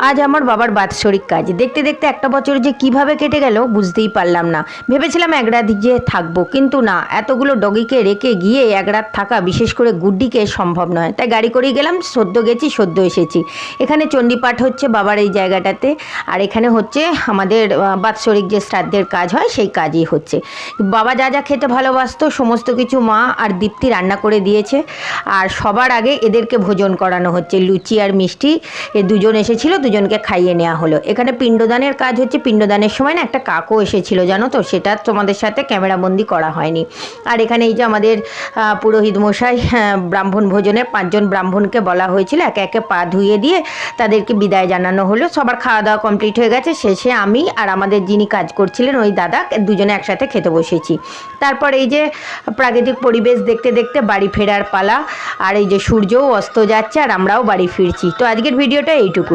আজ আমার বাবার বাৎসরিক কাজ দেখতে দেখতে একটা বছর যে কিভাবে কেটে গেল বুঝতেই পারলাম না। ভেবেছিলাম এক রাত যে থাকবো, কিন্তু না, এতগুলো ডগিকে রেখে গিয়ে এক রাত থাকা বিশেষ করে গুড্ডিকে সম্ভব নয়। তাই গাড়ি করেই গেলাম, সদ্য গেছি সদ্য এসেছি। এখানে চণ্ডীপাঠ হচ্ছে বাবার এই জায়গাটাতে, আর এখানে হচ্ছে আমাদের বাৎসরিক যে শ্রাদ্ধের কাজ হয় সেই কাজই হচ্ছে। বাবা যা যা খেতে ভালোবাসতো সমস্ত কিছু মা আর দীপ্তি রান্না করে দিয়েছে। আর সবার আগে এদেরকে ভোজন করানো হচ্ছে, লুচি আর মিষ্টি। এ দুজন এসেছিল, দুজনকে খাইয়ে নেওয়া হলো। এখানে পিণ্ডদানের কাজ হচ্ছে। পিণ্ডদানের সময় না একটা কাকও এসেছিল, জানো তো, সেটা তোমাদের সাথে ক্যামেরাবন্দি করা হয়নি। আর এখানে এই যে আমাদের পুরোহিত মশাই, ব্রাহ্মণ ভোজনে 5 জন ব্রাহ্মণকে বলা হয়েছিল, একে একে পা ধুইয়ে দিয়ে তাদেরকে বিদায় জানানো হলো। সবার খাওয়া দাওয়া কমপ্লিট হয়ে গেছে। শেষে আমি আর আমাদের যিনি কাজ করছিলেন ওই দাদা দুজনে একসাথে খেতে বসেছি। তারপর এই যে প্রাকৃতিক পরিবেশ দেখতে দেখতে বাড়ি ফেরার পালা। আর এই যে সূর্যও অস্ত যাচ্ছে আর আমরাও বাড়ি ফিরছি। তো আজকের ভিডিওটা এইটুকু।